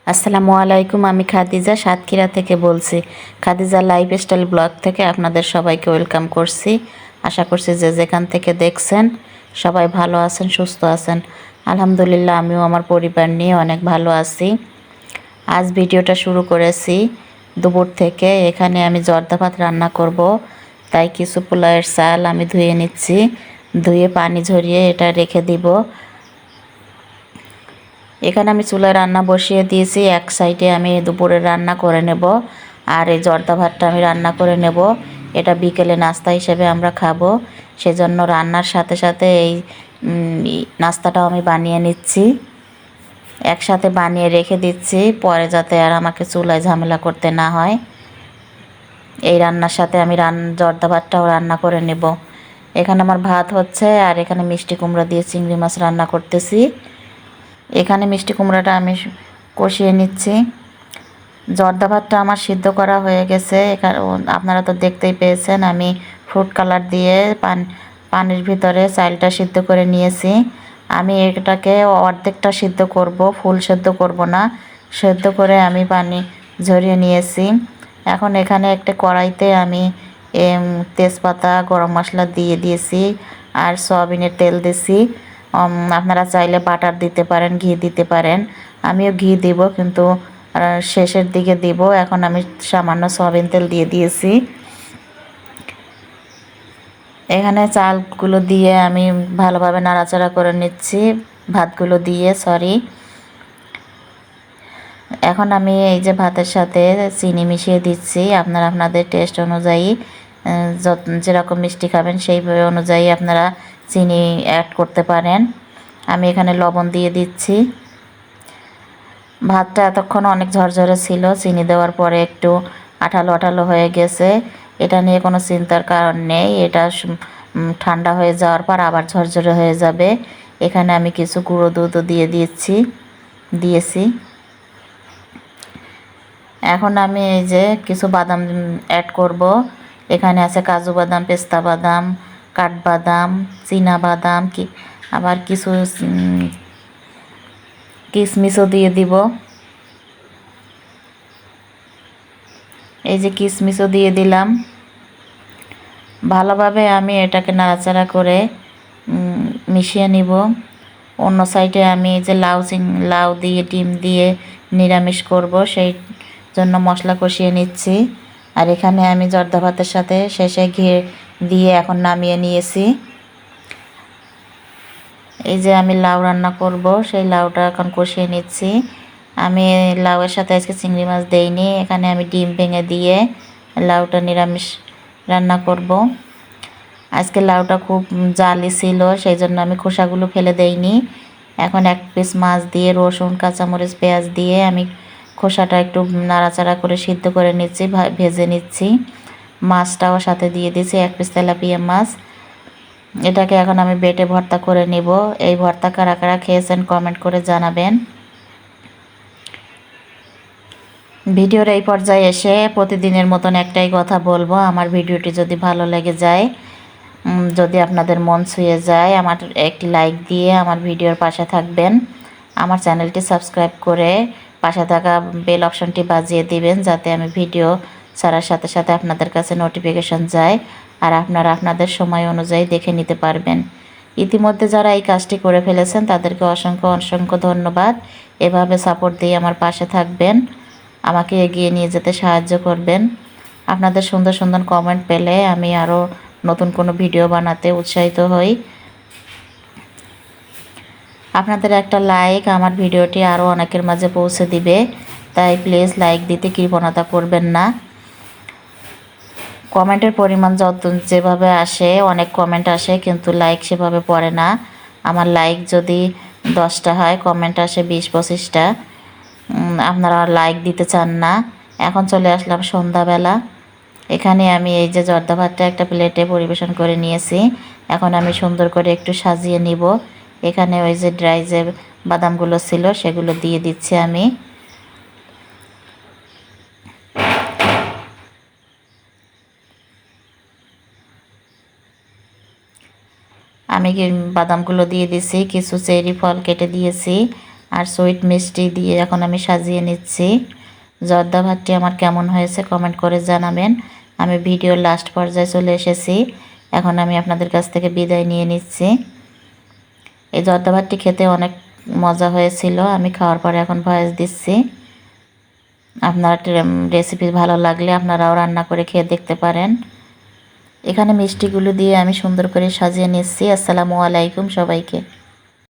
আসসালামু আলাইকুম। আমি খাদিজা সাতক্ষীরা থেকে বলছি। খাদিজা লাইফস্টাইল ব্লগ থেকে আপনাদের সবাইকে ওয়েলকাম করছি। আশা করছি যে যেখান থেকে দেখছেন সবাই ভালো আছেন, সুস্থ আছেন। আলহামদুলিল্লাহ, আমিও আমার পরিবার নিয়ে অনেক ভালো আছি। আজ ভিডিওটা শুরু করেছি দুপুর থেকে। এখানে আমি জর্দা ভাত রান্না করব, তাই কিছু পোলাওয়ের চাল আমি ধুয়ে নিচ্ছি। ধুয়ে পানি ঝরিয়ে এটা রেখে দিব। এখানে আমি চুলায় রান্না বসিয়ে দিয়েছি। এক সাইডে আমি দুপুরে রান্না করে নেব, আর এই জর্দা ভাতটা আমি রান্না করে নেব। এটা বিকেলে নাস্তা হিসেবে আমরা খাবো, সেজন্য রান্নার সাথে সাথে এই নাস্তাটাও আমি বানিয়ে নিচ্ছি। একসাথে বানিয়ে রেখে দিচ্ছি, পরে যাতে আর আমাকে চুলায় ঝামেলা করতে না হয়। এই রান্নার সাথে আমি জর্দা ভাতটাও রান্না করে নেব। এখানে আমার ভাত হচ্ছে, আর এখানে মিষ্টি কুমড়া দিয়ে চিংড়ি মাছ রান্না করতেছি। এখানে মিষ্টি কুমড়াটা আমি কষিয়ে নিচ্ছি। জর্দা ভাতটা আমার সিদ্ধ করা হয়ে গেছে। এখানে আপনারা তো দেখতেই পেয়েছেন, আমি ফ্রুট কালার দিয়ে পানির ভিতরে চালটা সিদ্ধ করে নিয়েছি। আমি এটাকে অর্ধেকটা সিদ্ধ করব, ফুল সিদ্ধ করব না। সিদ্ধ করে আমি পানি ঝরিয়ে নিয়েছি। এখন এখানে একটা কড়াইতে আমি তেজপাতা, গরম মশলা দিয়ে দিয়েছি, আর সয়াবিনের তেল দিয়েছি। আপনারা চাইলে বাটার দিতে পারেন, ঘি দিতে পারেন। আমিও ঘি দিব, কিন্তু শেষের দিকে দিব। এখন আমি সামান্য সয়াবিন তেল দিয়ে দিয়েছি। এখানে চালগুলো দিয়ে আমি ভালোভাবে নাড়াচাড়া করে নিচ্ছি, ভাতগুলো দিয়ে এখন আমি এই যে ভাতের সাথে চিনি মিশিয়ে দিচ্ছি। আপনারা আপনাদের টেস্ট অনুযায়ী যেরকম মিষ্টি খাবেন সেই অনুযায়ী আপনারা চিনি অ্যাড করতে পারেন। আমি এখানে লবণ দিয়ে দিচ্ছি। ভাতটা এতক্ষণ অনেক ঝরঝরে ছিল, চিনি দেওয়ার পরে একটু আঠালো আঠালো হয়ে গেছে। এটা নিয়ে কোনো চিন্তার কারণ নেই, এটা ঠান্ডা হয়ে যাওয়ার পর আবার ঝরঝরে হয়ে যাবে। এখানে আমি কিছু গুঁড়ো দুধও দিয়েছি। এখন আমি এই যে কিছু বাদাম অ্যাড করব। এখানে আছে কাজু বাদাম, পেস্তা বাদাম, কাঠবাদাম, চীনা বাদাম, আবার কিছু কিশমিশও দিয়ে দিব। এই যে কিশমিশও দিয়ে দিলাম। ভালোভাবে আমি এটাকে নাড়াচাড়া করে মিশিয়ে নিব। অন্য সাইডে আমি এই যে লাউ দিয়ে ডিম দিয়ে নিরামিষ করব, সেই জন্য মশলা কষিয়ে নিচ্ছি। আর এখানে আমি জর্দা ভাতের সাথে শেষে ঘি দিয়ে এখন নামিয়ে নিয়েছি। এই যে আমি লাউ রান্না করব, সেই লাউটা এখন কষিয়ে নিচ্ছি। আমি লাউয়ের সাথে আজকে চিংড়ি মাছ দেইনি, এখানে আমি ডিম ভেঙে দিয়ে লাউটা নিরামিষ রান্না করব। আজকে লাউটা খুব জালি ছিল, সেই জন্য আমি খোসাগুলো ফেলে দেইনি। এখন এক পিস মাছ দিয়ে রসুন, কাঁচামরিচ, পেঁয়াজ দিয়ে আমি খোসাটা একটু নাড়াচাড়া করে সিদ্ধ করে নিচ্ছি, ভেজে নিচ্ছি। মাছটাও সাথে দিয়ে দিয়েছি, এক পিস তেলাপিয়া মাছ। এটাকে এখন আমি বেটে ভর্তা করে নিব। এই ভর্তা কারা কারা খেয়েছেন কমেন্ট করে জানাবেন। ভিডিওর এই পর্যায়ে এসে প্রতিদিনের মতন একটাই কথা বলবো, আমার ভিডিওটি যদি ভালো লেগে যায়, যদি আপনাদের মন ছুঁয়ে যায়, আমার একটি লাইক দিয়ে আমার ভিডিওর পাশে থাকবেন। আমার চ্যানেলটি সাবস্ক্রাইব করে পাশে থাকা বেল অপশনটি বাজিয়ে দিবেন, যাতে আমি ভিডিও ছাড়ার সাথে সাথে আপনাদের কাছে নোটিফিকেশন যায়, আর আপনারা আপনাদের সময় অনুযায়ী দেখে নিতে পারবেন। ইতিমধ্যে যারা এই কাজটি করে ফেলেছেন তাদেরকে অসংখ্য অসংখ্য ধন্যবাদ। এভাবে সাপোর্ট দিয়ে আমার পাশে থাকবেন, আমাকে এগিয়ে নিয়ে যেতে সাহায্য করবেন। আপনাদের সুন্দর সুন্দর কমেন্ট পেলে আমি আরও নতুন কোনো ভিডিও বানাতে উৎসাহিত হই। আপনাদের একটা লাইক আমার ভিডিওটি আরও অনেকের মাঝে পৌঁছে দিবে, তাই প্লিজ লাইক দিতে কৃপণতা করবেন না। কমেন্টের পরিমাণ যেভাবে আসে, অনেক কমেন্ট আসে, কিন্তু লাইক সেভাবে পড়ে না। আমার লাইক যদি 10টা হয়, কমেন্ট আসে 20-25টা। আপনারা লাইক দিতে চান না। এখন চলে আসলাম সন্ধ্যাবেলা। এখানে আমি এই যে জর্দা ভাতটা একটা প্লেটে পরিবেশন করে নিয়েছি। এখন আমি সুন্দর করে একটু সাজিয়ে নিব। এখানে ওই যে ড্রাই যে বাদামগুলো ছিল সেগুলো দিয়ে দিচ্ছি আমি। বাদামগুলো দিয়ে দিছি, কিছু চেরি ফল কেটে দিয়েছি, আর সুইট মিষ্টি দিয়ে এখন আমি সাজিয়ে নিচ্ছি। জর্দা ভাতটি আমার কেমন হয়েছে কমেন্ট করে জানাবেন। আমি ভিডিওর লাস্ট পর্যায়ে চলে এসেছি, এখন আমি আপনাদের কাছ থেকে বিদায় নিয়ে নিচ্ছি। এই জর্দা ভাতটি খেতে অনেক মজা হয়েছিল। আমি খাওয়ার পরে এখন ভয়েস দিচ্ছি। আপনার রেসিপি ভালো লাগলে আপনারাও রান্না করে খেয়ে দেখতে পারেন। এখানে মিষ্টিগুলো দিয়ে আমি সুন্দর করে সাজিয়ে নিচ্ছি। আসসালামু আলাইকুম সবাইকে।